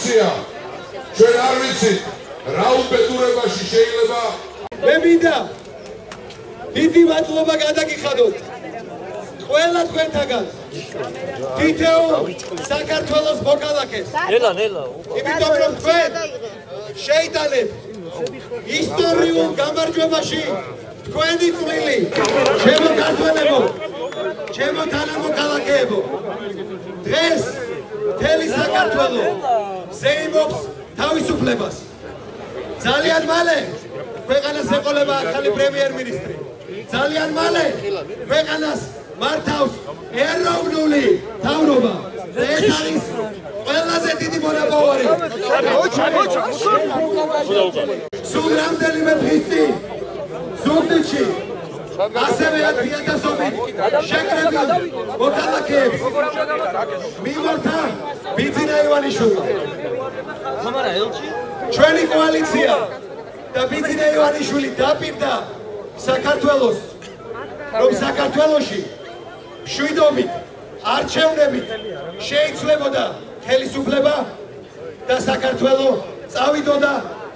კოალიცია ჩვენ არ ვიცით რა უბედურებაში შეიძლება მე მინდა დიდი მადლობა გადაგიხადოთ ყველა თქვენთაგან თითოეულ საქართველოს მოქალაქეს იმიტომ რომ თქვენ შეიტანეთ ისტორიულ გამარჯვებაში თქვენი წვლილი ჩემო ქართველებო ჩემო თანამოქალაქეებო დღეს მთელი საქართველო ზეიმობს თავისუფლებას ძალიან მალე ქვეყანას ეყოლება ახალი პრემიერ-მინისტრი ძალიან მალე ქვეყანას მართავს ეროვნული მთავრობა ეს არის ყველაზე დიდი მონაპოვარი სულ რამდენიმე დღის წინ ზუგდიდში ასევე 1000-ობით შეკრებილ მოქალაქეებს მიმართა ბიძინა ივანიშვილმა ჩვენი კოალიცია და ბიძინა ივანიშვილი დაპირდა საქართველოს რომ საქართველოში მშვიდობით არჩევნებით შეიცვლებოდა ხელისუფლება და საქართველო წავიდოდა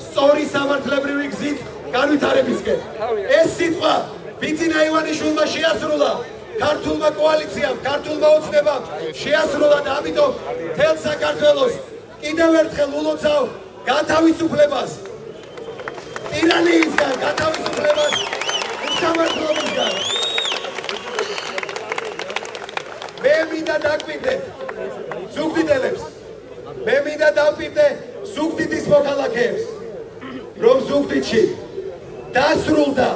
სწორი სამართლებრივი გზით განვითარებისკენ ეს სიტყვა ბიძინა ივანიშვილმა შეასრულა ქართულმა კოალიციამ ქართულმა ოცნებამ შეასრულა და ამიტომ მთელ საქართველოს კიდევ ერთხელ ულოცავ გათავისუფლებას ტირანიისგან გათავისუფლებას უსამართლობისგან მე მინდა დაგვიდე ზუგდიდელებს მე მინდა დავპირდე ზუგდიდის მოქალაქეებს რომ ზუგდიდში დასრულდა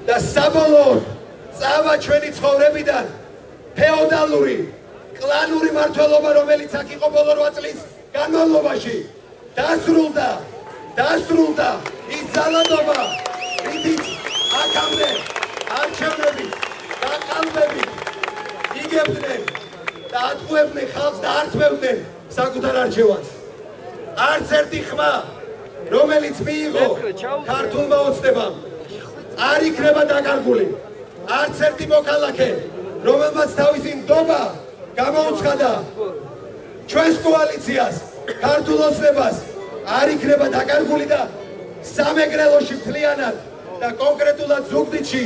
და საბოლოოდ წავა ჩვენი ცხოვრებიდან ფეოდალური კლანური მმართველობა რომელიც აქ იყო ბოლო 8 წლის განმავლობაში დასრულდა ის ძალადობა რითიც აქამდე არჩევნებით და ყალბებით იგებდნენ და ატყუებდნენ ხალხს და ართმევდნენ საკუთარ არჩევანს არც ერთი ხმა რომელიც მიიღო ქართულმა ოცნებამ არ იქნება დაკარგული არც ერთი მოქალაქე რომელმაც თავისი ნდობა გამოუცხადა ჩვენს კოალიციას ქართულ ოცნებას არ იქნება დაკარგული და სამეგრელოში მთლიანად და კონკრეტულად ზუგდიდში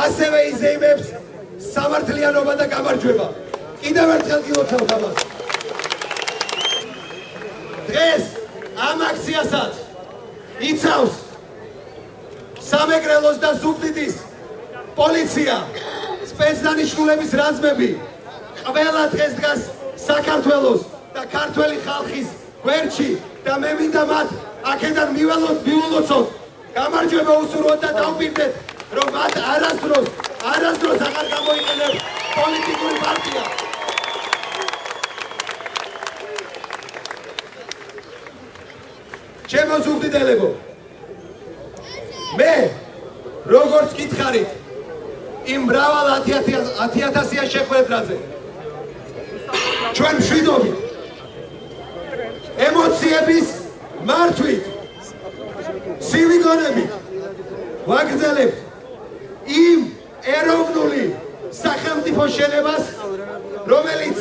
ასევე იზეიმებს სამართლიანობა და გამარჯვება კიდევ ერთხელ გილოცავთ ამას დღეს ამ აქციასაც იცავს სამეგრელოს და ზუგდიდის პოლიცია სპეცდანიშნულების რაზმები ყველა დღეს დგას საქართველოს და ქართველი ხალხის გვერდში და მე მინდა მათ აქედან მივულოცოთ გამარჯვება უსურვოთ და დავპირდეთ რომ მათ არასდროს აღარ გამოიყენებს პოლიტიკური პარტია ჩემო ზუგდიდელებო მე როგორც გითხარით იმ მრავალ 10,000 შეხვედრაზე ჩვენ მშვიდობით ემოციების მართვით ცივი გონებით ვაგრძელებთ იმ ეროვნული სახელმწიფო შენებას რომელიც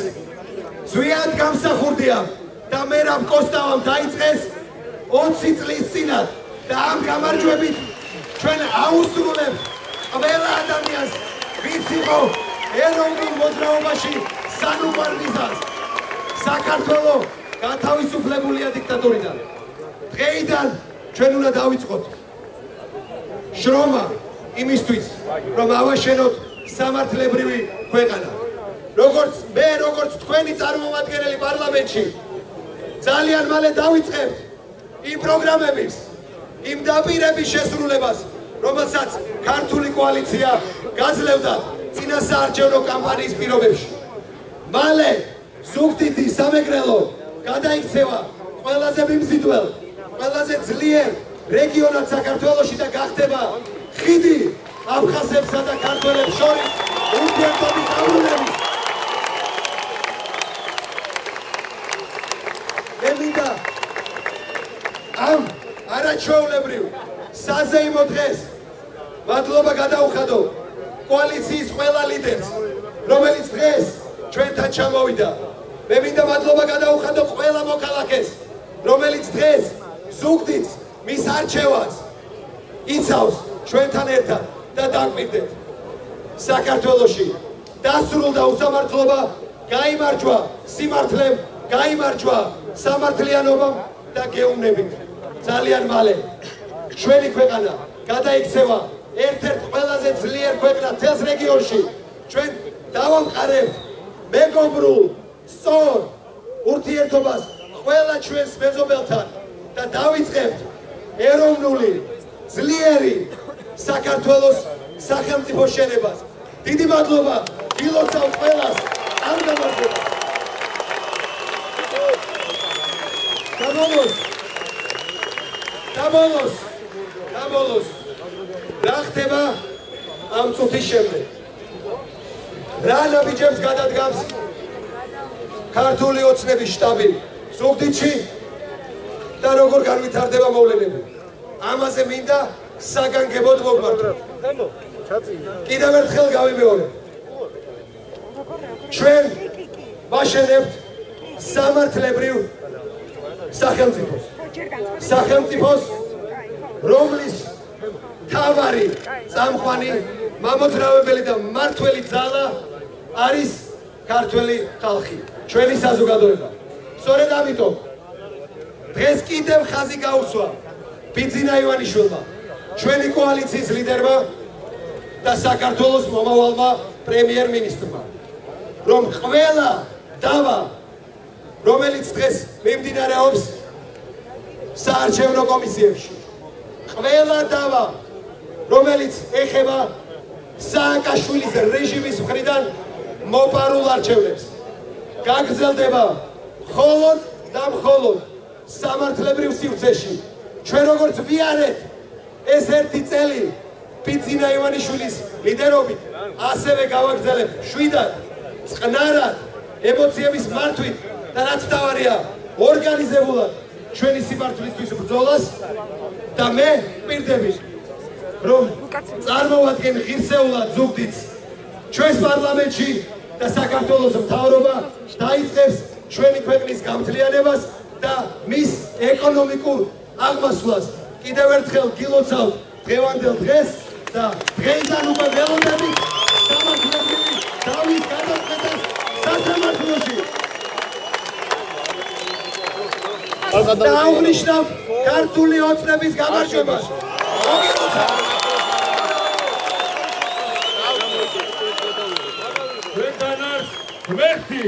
ზვიად გამსახურდია და მერაბ კოსტავამ დაიწყეს 20 წლის წინათ და ამ გამარჯვებით ჩვენ აუსრულებთ ყველა ადამიანს ვინც იყო ეროვნულ მოძრაობაში სანუკვარ მიზანს საქართველო გათავისუფლებულია დიქტატურიდან დღეიდან ჩვენ უნდა დავიწყოთ შრომა იმისთვის რომ ავაშენოთ სამართლებრივი ქვეყანა როგორც თქვენი წარმომადგენელი პარლამენტში ძალიან მალე დავიწყებთ იმ პროგრამების იმ დაპირების შესრულებას რომელსაც ქართული კოალიცია გაძლევდა წინასაარჩევნო კამპანიის პირობებში მალე ზუგდიდი სამეგრელო გადაიქცევა ყველაზე მიმზიდველ ყველაზე ძლიერ რეგიონად საქართველოში და გახდება ხიდი აფხაზებსა და ქართველებს შორის ურთიერთობის დაბრუნების მე მინდა ამ არაჩვეულებრივ საზეიმო დღეს მადლობა გადაუხადო კოალიციის ყველა ლიდერს რომელიც დღეს ჩვენთან ჩამოვიდა მე მინდა მადლობა გადაუხადო ყველა მოქალაქეს, რომელიც დღეს ზუგდიდს მის არჩევას იცავს ჩვენთან ერთად და დაგვირდეთ. საქართველოში დასრულდა უსამართლობა, გაიმარჯვა სიმართლემ, გაიმარჯვა სამართლიანობამ და გეუბნებით. ძალიან მალე ჩვენი ქვეყანა გადაიქცევა ერთ-ერთ ყველაზე ძლიერ ქვეყნად მთელს რეგიონში. ჩვენ დავამყარებთ მეგობრულ, სწორ ურთიერთობას ყველა ჩვენს მეზობელთან და დავიწყებთ ეროვნული, ძლიერი საქართველოს სახელმწიფო შენებას. დიდი მადლობა გილოცავთ ყველას ამ გამარჯვებას. Daboloz. რა ხდება ამ წუთის შემდეგ? რა ნაბიჯებს გადადგამს ქართული ოცნების შტაბი ზუგდიდში და როგორ განვითარდება მოვლენები? ამაზე მინდა საგანგებოდ მოგმართოთ. კიდევ ერთხელ გავიმეორებ. ჩვენ ვაშენებთ სამართლებრივ სახელმწიფოს, რომლის თავარი წამყვანი, მამოძრავებელი და მმართველი ძალა არის ქართველი ხალხი, ჩვენი საზოგადოება. სწორედ ამიტომ დღეს კიდევ ხაზი გაუსვა ბიძინა ივანიშვილმა, ჩვენი კოალიციის ლიდერმა და საქართველოს მომავალმა პრემიერ-მინისტრმა, რომ ყველა დავა, რომელიც დღეს მიმდინარეობს საარჩევნო კომისიებში, ყველა დავა, რომელიც ეხება სააკაშვილის რეჟიმის მხრიდან მოპარულ არჩევნებს, გაგრძელდება მხოლოდ და მხოლოდ სამართლებრივ სივრცეში. ჩვენ როგორც ვიარეთ ეს ერთი წელი ბიძინა ივანიშვილის ლიდერობით, ასევე გავაგრძელებთ შვიდად, წყნარად, ემოციების მართვით და რაც თავარია ორგანიზებულად ჩვენი სიმართლისთვის ბრძოლას და მე ვპირდები, რომ წარმოვადგენ ღირსეულად ზუგდიდს ჩვენს პარლამენტში და საქართველოს მთავრობა დაიწყებს ჩვენი ქვეყნის გამთლიანებას და მის ეკონომიკურ აღმასვლას. კიდევ ერთხელ გილოცავთ დღევანდელ დღეს და დღეიდან უკვე ველოდებით სამართლებრივი დავის გადაწყვეტას სასამართლოში. და აღნიშნავთ ქართული ოცნების გამარჯვებას. გვერდი